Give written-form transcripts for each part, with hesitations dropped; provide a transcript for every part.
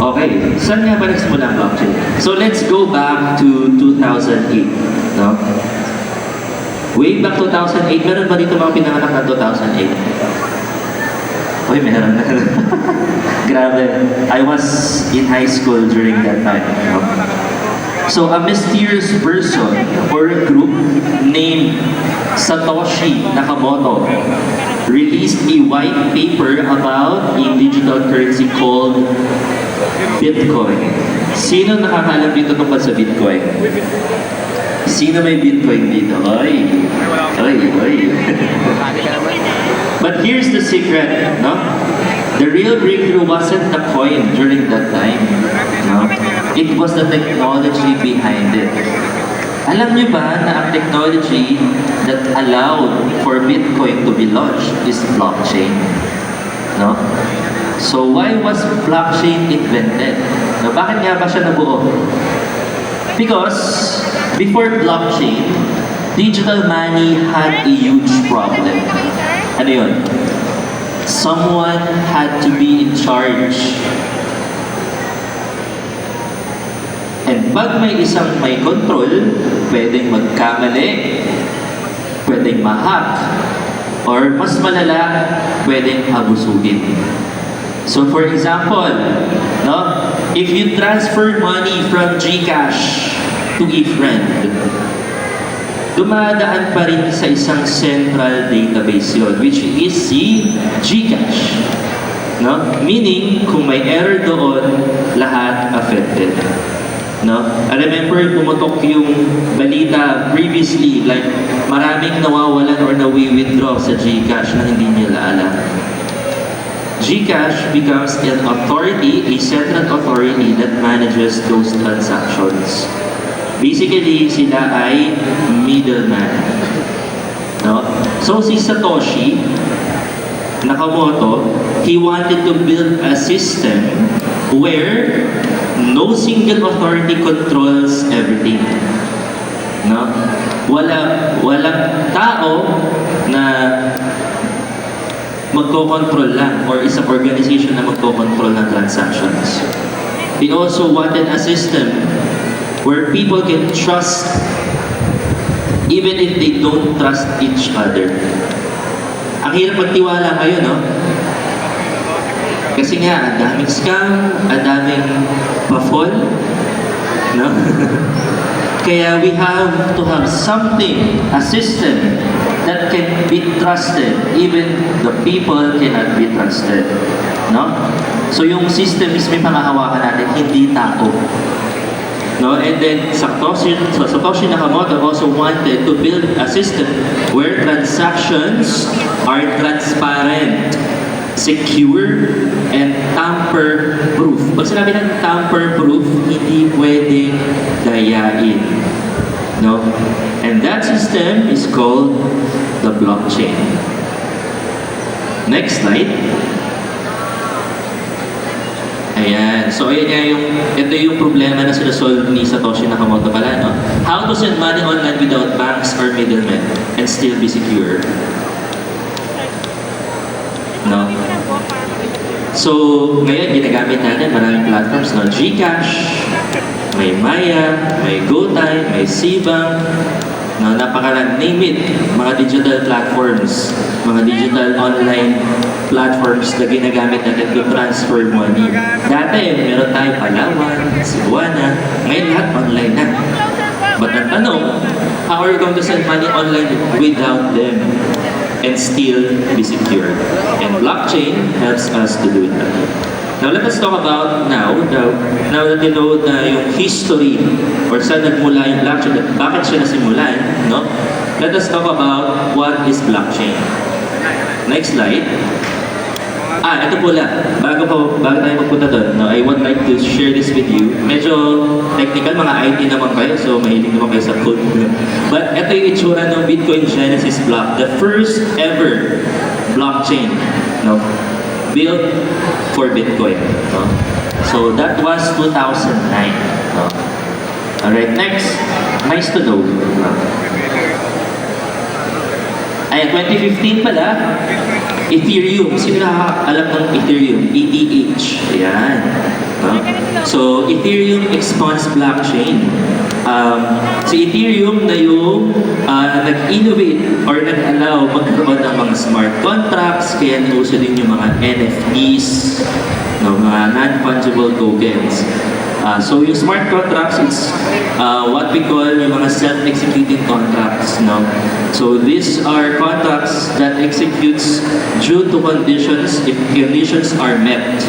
Okay, saan nga ba nagsimula ang blockchain? So let's go back to 2008, no? Way back 2008, meron ba dito mga pinanganak na 2008? Uy, meron na. Grabe. I was in high school during that time. No? So a mysterious person or a group named Satoshi Nakamoto released a white paper about a digital currency called Bitcoin. Sino nakakaalam dito tungkol sa Bitcoin? Sino may Bitcoin dito? Oy! Oy! Oy! But here's the secret, no? The real breakthrough wasn't the coin during that time, no? It was the technology behind it. Alam niyo ba na ang technology that allowed for Bitcoin to be launched is blockchain? No? So why was blockchain invented? No, bakit nga ba siya nabuo? Because before blockchain, digital money had a huge problem. Ano yun? Someone had to be in charge. And pag may isang may control, pwedeng magkamali, pwedeng ma-hack, or mas malala, pwedeng abusugin. So for example, no, if you transfer money from GCash to a friend, dumadaan pa rin sa isang central database yun, which is si GCash. No? Meaning, kung may error doon, lahat affected. No? I remember pumutok yung balita previously, like maraming nawawalan or nawi-withdraw sa GCash na hindi nila alam. GCash becomes an authority, a central authority that manages those transactions. Basically, sila ay middleman. No? So si Satoshi Nakamoto, he wanted to build a system where no single authority controls everything. No? Walang tao na magko-control lang or isang organization na magko-control ng transactions. He also wanted a system where people can trust even if they don't trust each other. Ang hirap magtiwala ngayon, no? Kasi nga, ang daming scam, ang daming pa-fall, no? Kaya we have to have something, a system that can be trusted, even the people cannot be trusted, no? So yung system is may pangahawakan natin, hindi tao. No? And then Satoshi Nakamoto also wanted to build a system where transactions are transparent, secure, and tamper-proof. Pag sinabi ng tamper-proof, hindi pwedeng dayain. No? And that system is called the blockchain. Next slide. Ayan. So, ayan nga ito yung problema na sinasolve ni Satoshi Nakamoto pala, no? How to send money online without banks or middlemen and still be secure. No? So, ngayon, ginagamit natin maraming platforms, no? GCash, may Maya, may GoTime, may Cbank, no? Name it, mga digital platforms, mga digital online platforms na ginagamit natin to transfer money. Dati, meron tayo Palawan, Cebuana, ngayon lahat online na. But ang tanong, how are you going to send money online without them and still be secure? And blockchain helps us to do that. Now let us talk about now that you know na yung history or saan nagmula yung blockchain, bakit siya nasimulan, no? Let us talk about what is blockchain. Next slide. Ito pula. Bago tayo magpunta doon, no, I would like to share this with you. Medyo technical, mga IT naman kayo, so mahilig naman kayo sa code. But ito yung itsura ng Bitcoin Genesis block, the first ever blockchain, no, built for Bitcoin. No? So that was 2009. No? Alright, next. Nice to know. No? Ayan, 2015 pala, Ethereum. Sino nakakaalam ng Ethereum? ETH. Ayan. No? So, Ethereum expands blockchain. Si Ethereum na yung nag-innovate or nag-allow magkaroon ng mga smart contracts, kaya nauso din yung mga NFTs, no, mga non-fungible tokens. So yung smart contracts is what we call yung mga self-executing contracts. No? So these are contracts that executes due to conditions if conditions are met.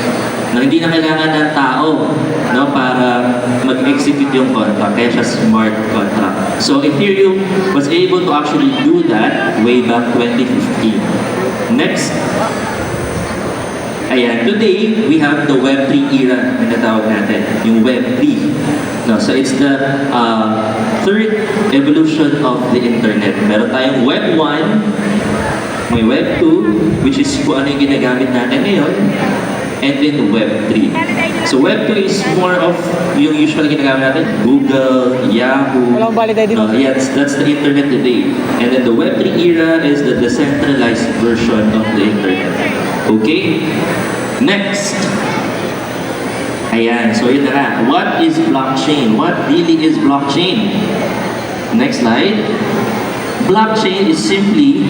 Na hindi na kailangan ng tao, no, para mag-execute yung contract. Kaya siya smart contract. So Ethereum was able to actually do that way back 2015. Next. Ayan, today, we have the Web3 era na natawag natin, yung Web3. No, so it's the third evolution of the internet. Meron tayong Web 1, may Web 2, which is kung ano yung ginagamit natin ngayon, and then Web 3. So Web 2 is more of yung usual ginagamit natin, Google, Yahoo. Yes, that's the internet today. And then the Web 3 era is the decentralized version of the internet. Okay? Next. Ayan, so yun na nga. What is blockchain? What really is blockchain? Next slide. Blockchain is simply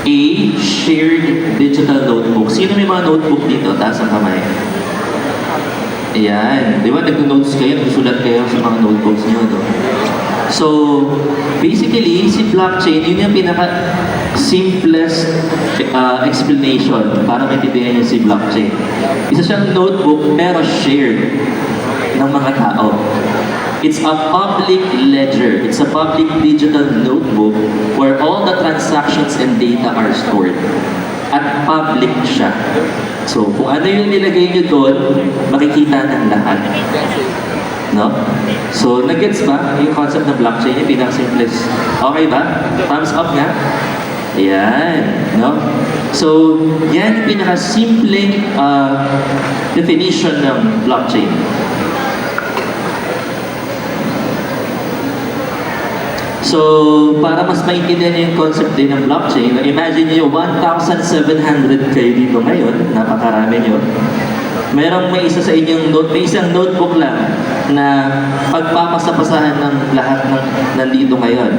a shared digital notebook. Sino may mga notebook dito? Taas ang kamay. Ayan. Di ba nag-notes kayo? Nagsulat kayo sa mga notebooks niyo. No? So, basically, si blockchain, yun yung pinaka-simplest explanation para maintindihan niyo si blockchain. Isa siyang notebook pero shared ng mga tao. It's a public ledger. It's a public digital notebook where all the transactions and data are stored. At public siya. So, kung ano yung nilagay niyo doon, makikita ng lahat. No? So, nag-gets ba yung concept ng blockchain? Yung pinaka-simplest. Okay ba? Thumbs up nga? Ayan. No? So, yan yung pinaka-simpleng definition ng blockchain. So, para mas maintindihan niyo yung concept din ng blockchain, imagine niyo 1,700 kayo dito ngayon, napakarami niyo. Merong may isang notebook lang na pagpapasapasahan ng lahat ng nandito ngayon.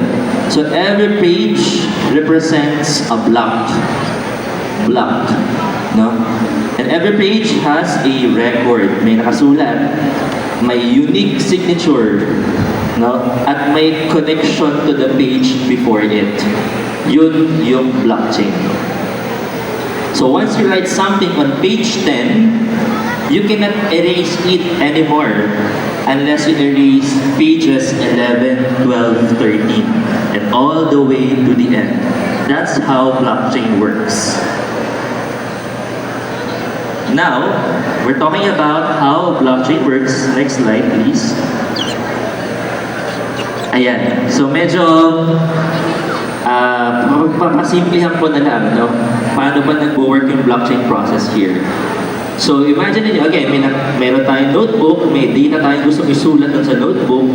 So every page represents a block. Block. No? And every page has a record. May nakasulat. May unique signature. No? At may connection to the page before it. Yun yung blockchain. So once you write something on page 10, you cannot erase it anymore unless you erase pages 11, 12, 13, and all the way to the end. That's how blockchain works. Now, we're talking about how blockchain works. Next slide, please. Ayan. So medyo papasimplihan ko na lang, no? Paano ba nag-work yung blockchain process here? So imagine niyo, again, meron tayong notebook, may data tayong gusto isulat dun sa notebook.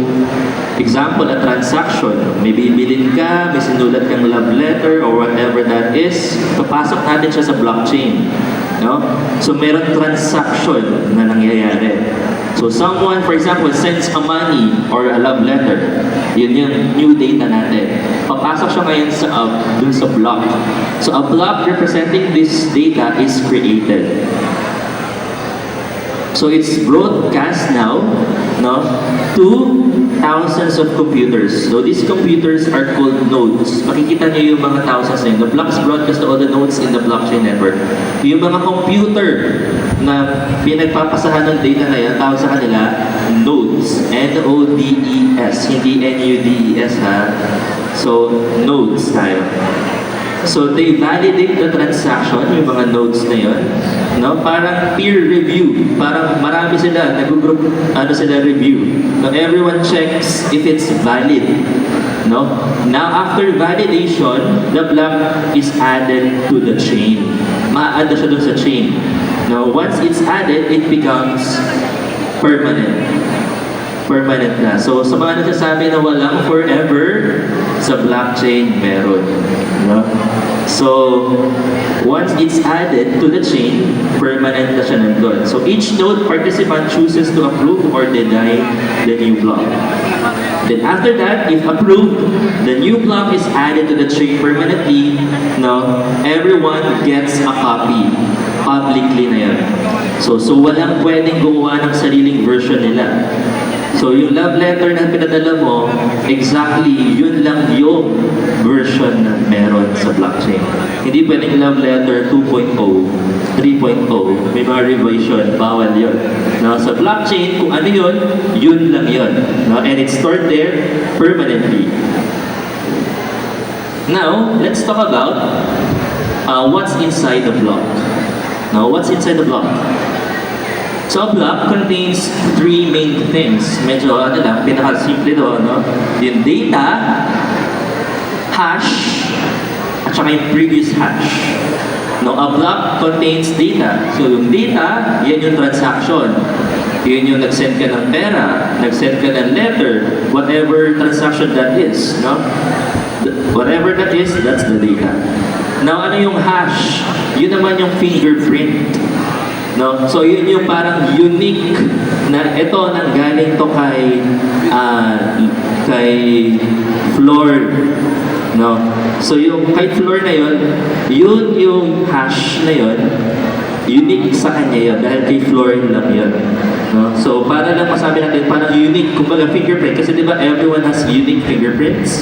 Example, a transaction. May bibilin ka, may sinulat kang love letter or whatever that is. Papasok natin siya sa blockchain. No? So meron transaction na nangyayari. So someone, for example, sends a money or a love letter. Yun yung new data natin. Papasok siya ngayon dun sa block. So a block representing this data is created. So it's broadcast now, no, to thousands of computers. So these computers are called nodes. Makikita niyo yung mga thousands na yun. The blocks broadcast to all the nodes in the blockchain network. Yung mga computer na pinagpapasahan ng data na yan, tawag sa kanila nodes. N-O-D-E-S. Hindi N-U-D-E-S ha. So nodes tayo. So they validate the transaction, yung mga nodes na yun. No? Parang peer review. Parang marami sila, nag-group, review. So everyone checks if it's valid. No? Now, after validation, the block is added to the chain. Ma-add na siya dun sa chain. Now, once it's added, it becomes permanent. permanent na. So, sa mga nagsasabi na walang forever, sa blockchain, meron. No? So, once it's added to the chain, permanent na siya nandun. So, each node participant chooses to approve or deny the new block. Then after that, if approved, the new block is added to the chain permanently. No, everyone gets a copy publicly na yan. So walang pwedeng gumawa ng sariling version nila. So yung love letter na pinadala mo, exactly yun lang yung version na meron sa blockchain. Hindi pwedeng love letter 2.0, 3.0, may mga revision, bawal yun. Now sa blockchain, kung ano yun, yun lang yun. No? And it's stored there permanently. Now, let's talk about what's inside the block. Now, what's inside the block? So, a block contains three main things. Medyo, pinaka-simple doon, no? Yung data, hash, at saka yung previous hash. No, a block contains data. So, yung data, yan yung transaction. Yun yung nag-send ka ng pera, nag-send ka ng letter, whatever transaction that is, no? Whatever that is, that's the data. Now, ano yung hash? Yun naman yung fingerprint. No? So, yun yung parang unique na ito nanggaling to kay Floor. No? So, yung kay Floor na yun yung hash na yun, unique sa kanya yun dahil kay Floor lang yun. No? So, para lang masabi natin, parang unique, kumbaga fingerprint. Kasi di ba everyone has unique fingerprints?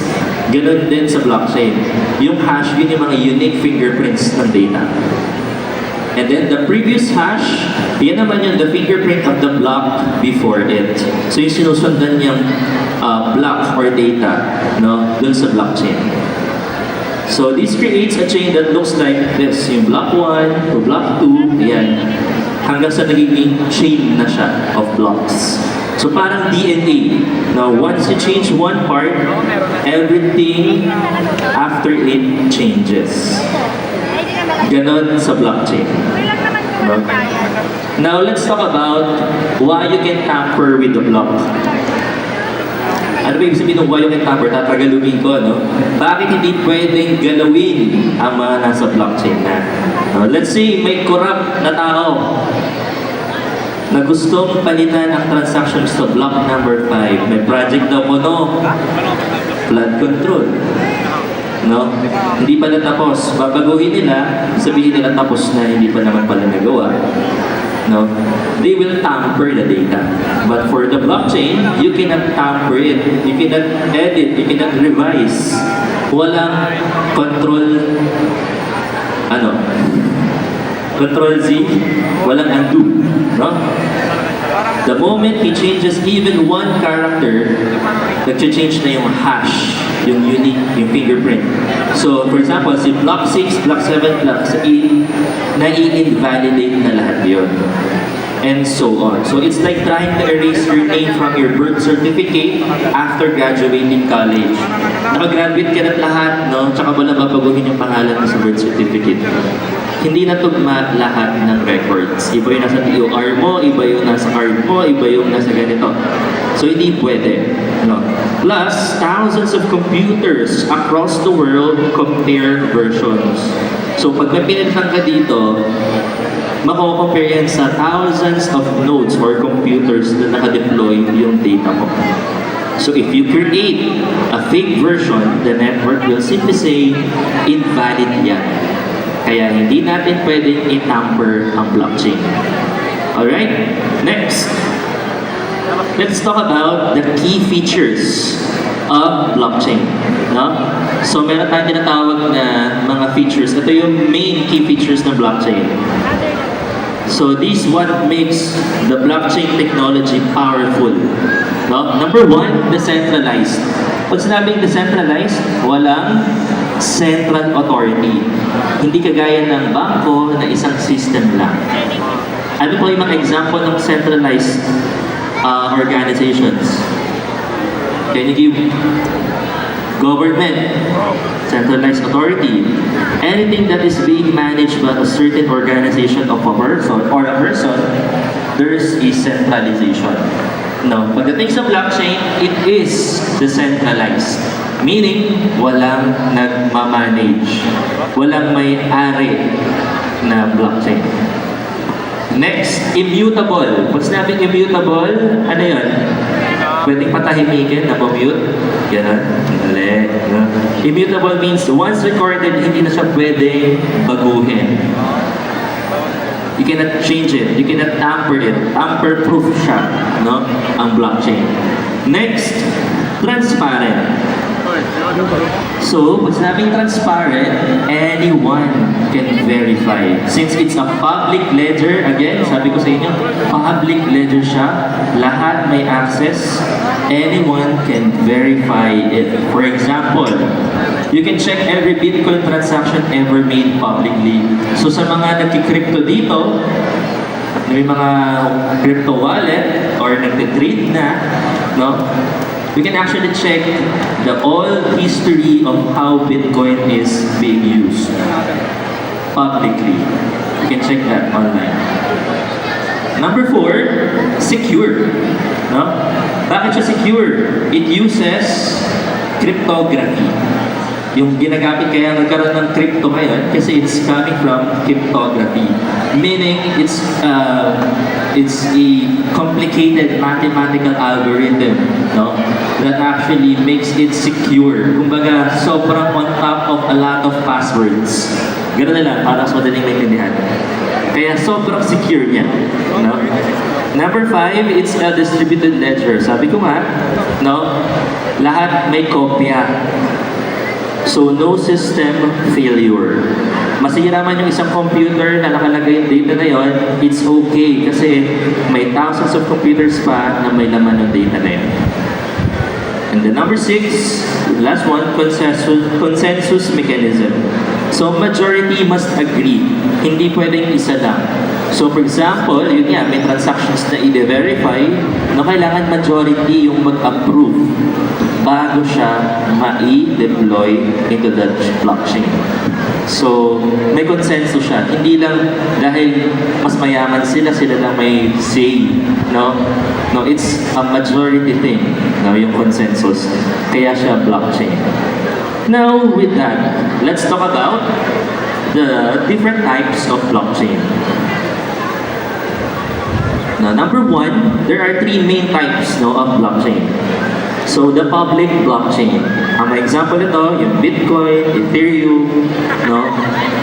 Ganon din sa blockchain. Yung hash, yun yung mga unique fingerprints ng data. And then the previous hash, yan naman yung the fingerprint of the block before it. So yung sinusundan niyang block or data, no, dun sa blockchain. So this creates a chain that looks like this. Yung block 1 to block 2, yan. Hanggang sa nagiging chain na siya of blocks. So parang DNA. Now once you change one part, everything after it changes. Ganon sa blockchain. Okay. Now let's talk about why you can tamper with the block. Ano ba ibig sabihin ng why you can tamper? Tatagalugin ko, no? Bakit hindi pwedeng galawin ang mga nasa blockchain na? Let's say may corrupt na tao na gustong palitan ang transactions sa block number 5. May project daw po, no? Flood control. No? Hindi pa natapos. Babaguhin nila, sabihin nila tapos na, hindi pa naman pala nagawa. No? They will tamper the data. But for the blockchain, you cannot tamper it. You cannot edit. You cannot revise. Walang control, Control Z, walang undo. No? The moment he changes even one character, nag-change na yung hash, yung unique, yung fingerprint. So, for example, si block 6, block 7, block 8, nai-invalidate na lahat yun. And so on. So, it's like trying to erase your name from your birth certificate after graduating college. Nakagraduate ka na lahat, no? Tsaka mo lang babaguhin yung pangalan mo sa birth certificate. Hindi na tugma lahat ng records. Iba yung nasa TOR mo, iba yung nasa card mo, iba yung nasa ganito. So, hindi pwede. No? Plus, thousands of computers across the world compare versions. So, pag may pinilitan ka dito, mako-compare yan sa thousands of nodes or computers na naka-deploy yung data mo. So, if you create a fake version, the network will simply say, invalid yan. Kaya hindi natin pwedeng i-tamper ang blockchain. Alright? Next. Let's talk about the key features of blockchain. No? So, meron tayong tinatawag na mga features. Ito yung main key features ng blockchain. So, this what makes the blockchain technology powerful. No? Number 1, decentralized. Pag sinabing decentralized, walang central authority. Hindi kagaya ng bangko na isang system lang. Ano po yung mga example ng centralized organizations? Can you give? Government, centralized authority. Anything that is being managed by a certain organization of a person or a person, there's is centralization. No, pagdating sa blockchain, it is decentralized. Meaning, walang nagmamanage. Walang may-ari na blockchain. Next, immutable. Pag sinabing immutable, ano yun? Pwedeng patahimikin na mute. Ganun. Dali. No? Immutable means once recorded, hindi na siya pwedeng baguhin. You cannot change it. You cannot tamper it. Tamper-proof siya, no? Ang blockchain. Next, transparent. So, pag sinabing transparent, anyone can verify. Since it's a public ledger, again, sabi ko sa inyo, public ledger siya, lahat may access, anyone can verify it. For example, you can check every Bitcoin transaction ever made publicly. So sa mga nagki-crypto dito, may mga crypto wallet or nagtitrade na, no? We can actually check the all history of how Bitcoin is being used publicly. You can check that online. Number 4, secure. No? Bakit siya secure? It uses cryptography. Yung ginagamit kaya nagkaroon ng crypto ngayon kasi it's coming from cryptography. Meaning it's a complicated mathematical algorithm, no? That actually makes it secure. Kumbaga, sobrang on top of a lot of passwords. Ganun na lang, para sa madaling maintindihan. Kaya sobrang secure niya, no? Number 5, it's a distributed ledger. Sabi ko nga, no? Lahat may kopya. So, no system failure. Masira man yung isang computer na nakalagay yung data na yon, it's okay kasi may thousands of computers pa na may laman ng data na yun. And the number 6, last one, consensus mechanism. So, majority must agree. Hindi pwedeng isa lang. So, for example, yun nga, may transactions na i-verify na kailangan majority yung mag-approve bago siya ma-deploy into the blockchain. So, may consensus siya. Hindi lang dahil mas mayaman sila lang may say. No? No, it's a majority thing. No, yung consensus. Kaya siya blockchain. Now, with that, let's talk about the different types of blockchain. Now, number 1, there are 3 main types, no, of blockchain. So, the public blockchain. Ang example nito, yung Bitcoin, Ethereum, no?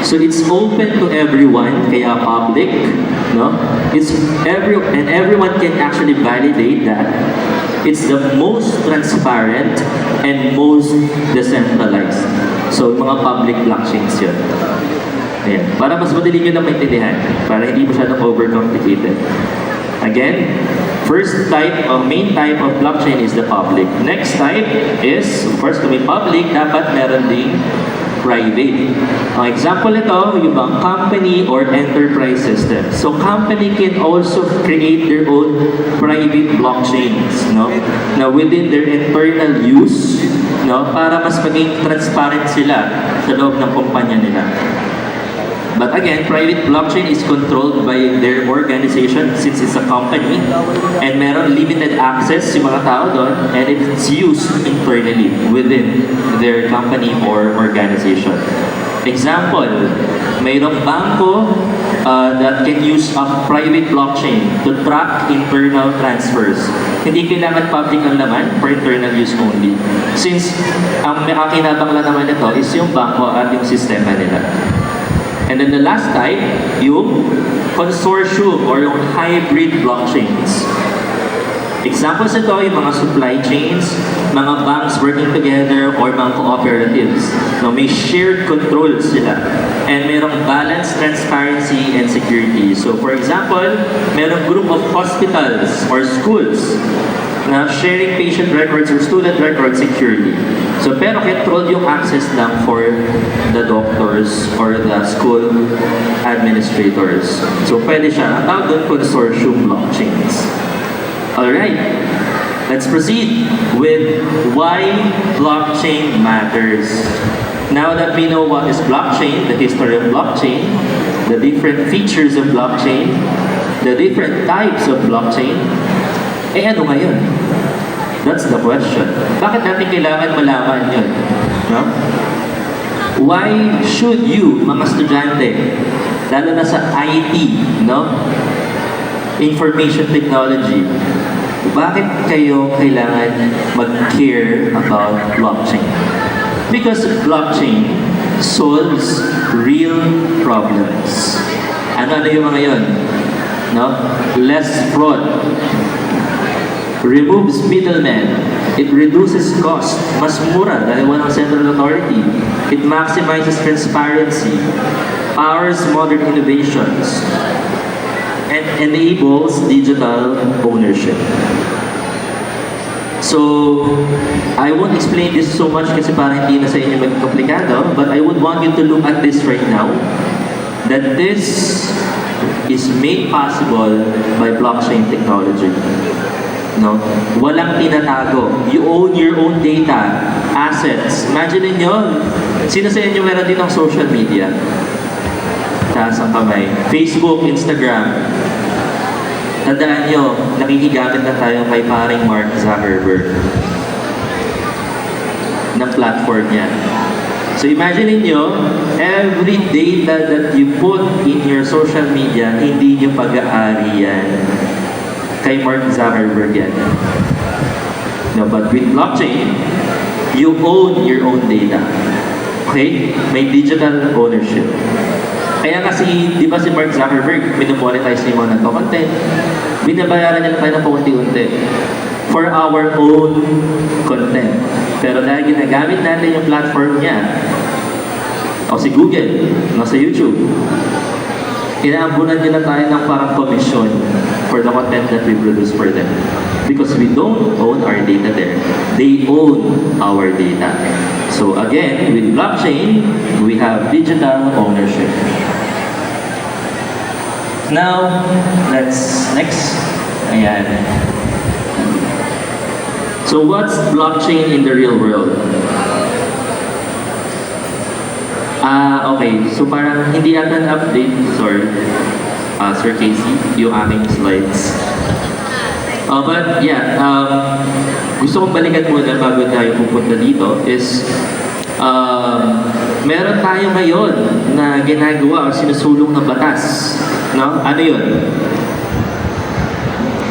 So, it's open to everyone, kaya public, no? And everyone can actually validate that. It's the most transparent and most decentralized. So, mga public blockchains yun. Ayan. Para mas madali nyo lang maintindihan. Para hindi masyadong overcomplicated. Again, first type, main type of blockchain is the public. Next type is, of course, to be public, dapat meron ding private. Ang example nito, yung bang company or enterprise system. So, company can also create their own private blockchains, no? Na within their internal use, no? Para mas maging transparent sila sa loob ng kumpanya nila. But again, private blockchain is controlled by their organization since it's a company and meron limited access yung mga tao doon and it's used internally within their company or organization. Example, mayroong bangko that can use a private blockchain to track internal transfers. Hindi kailangan public ang laman for internal use only. Since ang nakakinabang lang naman ito is yung bangko at yung sistema nila. And then the last type, yung consortium or yung hybrid blockchains. Examples ito, yung mga supply chains, mga banks working together, or mga cooperatives. No, may shared control sila. And mayroong balance, transparency, and security. So for example, mayroong group of hospitals or schools na sharing patient records or student records securely. So, pero controlled yung access lang for the doctors or the school administrators. So, pwede siya. Ang tawag doon, consortium blockchains. Alright, let's proceed with why blockchain matters. Now that we know what is blockchain, the history of blockchain, the different features of blockchain, the different types of blockchain, eh ano ngayon? That's the question. Bakit natin kailangan malaman yun? No? Why should you, mga estudyante, lalo na sa IT, no? Information technology, bakit kayo kailangan mag-care about blockchain? Because blockchain solves real problems. Ano yung mga yun? No? Less fraud. Removes middlemen. It reduces cost. Mas mura dahil walang central authority. It maximizes transparency. Powers modern innovations. And enables digital ownership. So, I won't explain this so much kasi parang hindi na sa inyo maging komplikado, but I would want you to look at this right now. That this is made possible by blockchain technology. No? Walang tinatago. You own your own data, assets. Imagine niyo, sino sa inyo meron ditong social media? Taas ang kamay. Facebook, Instagram. Tandaan nyo, nakikigamit na tayo kay paring Mark Zuckerberg ng platform niya. So imagine niyo, every data that you put in your social media, hindi nyo pag-aari yan. Kay Mark Zuckerberg yan. No, but with blockchain, you own your own data. Okay? May digital ownership. Kaya kasi, di ba si Mark Zuckerberg, minomonetize niya yung mga nagko-content, binabayaran niya tayo ng paunti-unti for our own content. Pero dahil ginagamit natin yung platform niya, o si Google, o sa YouTube, inaambunan nila tayo ng parang commission for the content that we produce for them. Because we don't own our data there. They own our data. So again, with blockchain, we have digital ownership. Now, let's next. Ayan. So what's blockchain in the real world? Okay. So parang hindi ata update, sorry, Sir Casey, yung aking slides. But yeah, gusto kong balikan muna bago tayo pupunta dito is meron tayo ngayon na ginagawa o sinusulong na batas. No? Ano yun?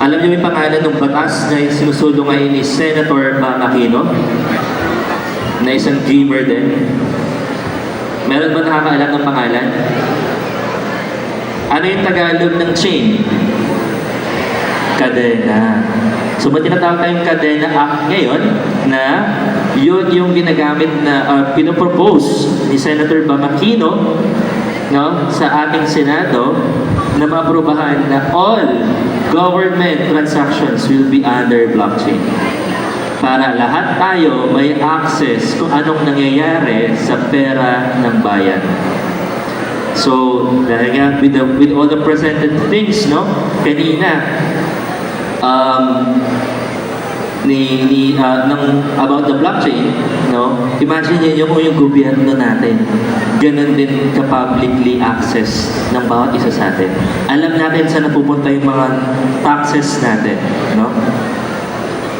Alam niyo yung pangalan ng batas na sinusulong ngayon ni Senator Aquino? Na isang dreamer din. Meron ba nakakaalam ng pangalan? Ano yung Tagalog ng chain? Kadena. So, ba't tinatawag tayong Kadena Act ngayon na yun yung ginagamit na pinopropose ni Senator Aquino, no, sa ating Senado na maaprubahan na all government transactions will be under blockchain. Para lahat tayo may access kung anong nangyayari sa pera ng bayan. So, dahil nga, with all the presented things, no, kanina, about the blockchain, no, imagine niyo kung yung gobyerno natin, ganun din ka-publicly access ng bawat isa sa atin. Alam natin saan napupunta yung mga taxes natin, no?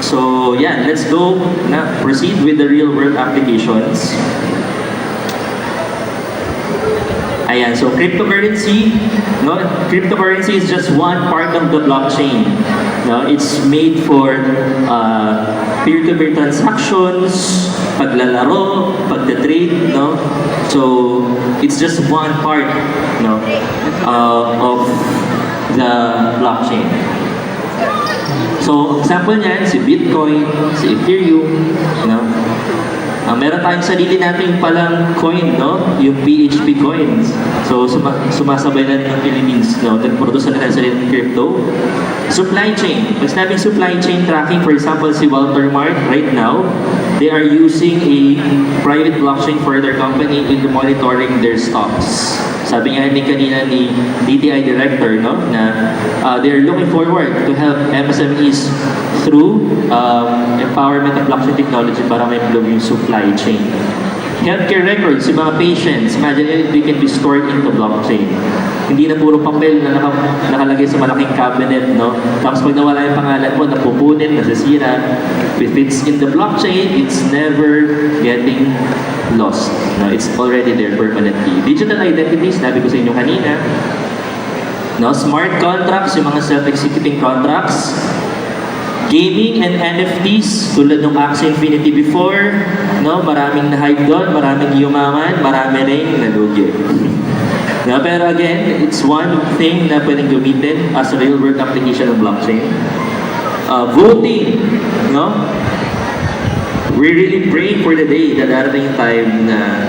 So, yeah, let's go na proceed with the real-world applications. Ayan, so cryptocurrency, no? Cryptocurrency is just one part of the blockchain. No? It's made for peer-to-peer transactions, paglalaro, pagte-trade, no? So, it's just one part, no, of the blockchain. So, example niyan, si Bitcoin, si Ethereum, no? Meron tayong sarili natin palang coin, no? Yung PHP coins. So, sumasabay na rin ng Philippines, no? Nag-produce na rin sarili ng crypto. Supply chain. Pag sinabing supply chain tracking, for example, si Walter Mart, right now, they are using a private blockchain for their company in monitoring their stocks. Sabi nga kanina ni DTI Director, no, na they are looking forward to help MSMEs through empowerment of blockchain technology para ma-improve yung supply chain. Healthcare records, yung mga patients, imagine they can be stored into blockchain. Hindi na puro papel na nakalagay sa malaking cabinet, no? Tapos pag nawala yung pangalan mo, napupunit, nasisira. If it's in the blockchain, it's never getting lost. No, it's already there permanently. Digital identities, sabi ko sa inyo kanina. No, smart contracts, yung mga self-executing contracts. Gaming and NFTs, tulad ng Axie Infinity before, no, maraming na-hype doon, maraming yumaman, marami rin nalugi. No, pero again, it's one thing na pwedeng gamitin as a real-world application ng blockchain. Voting, no? We really pray for the day na darating yung time na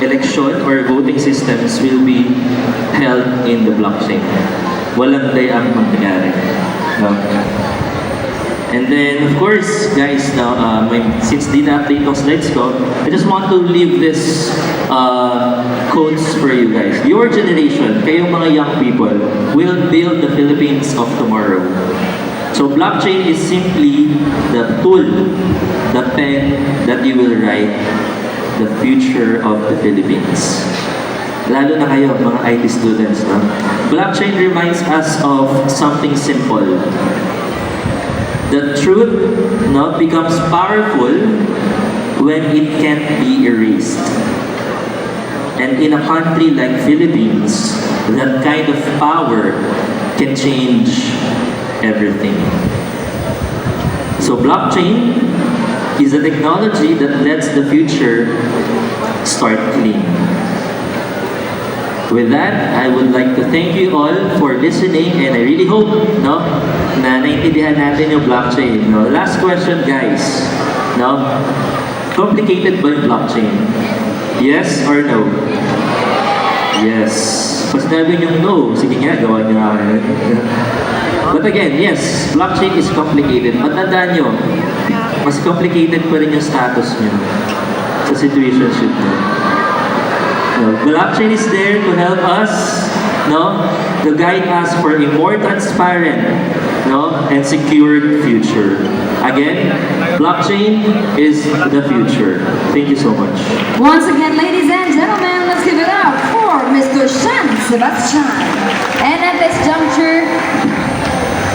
election or voting systems will be held in the blockchain. Walang dayang mangyayari. No? And then, of course, guys, now, since di na-update tong slides ko, I just want to leave this quotes for you guys. Your generation, kayong mga young people, will build the Philippines of tomorrow. So, blockchain is simply the tool, the pen that you will write the future of the Philippines. Lalo na kayo, mga IT students, no? Blockchain reminds us of something simple. The truth, no, becomes powerful when it can't be erased. And in a country like Philippines, that kind of power can change everything. So blockchain is a technology that lets the future start clean. With that, I would like to thank you all for listening, and I really hope, no, na naintindihan natin yung blockchain. No? Last question, guys. No? Complicated ba yung blockchain? Yes or no? Yes. Pag sinabi niyong no, sige nga, gawa niyo nga. But again, yes, blockchain is complicated. Matandaan niyo, mas complicated pa rin yung status niyo sa situationship niyo. No, blockchain is there to help us, no, to guide us for a more transparent, no, and secured future. Again, blockchain is the future. Thank you so much. Once again, ladies and gentlemen, let's give it up for Mr. Sean Sebastian. And at this juncture,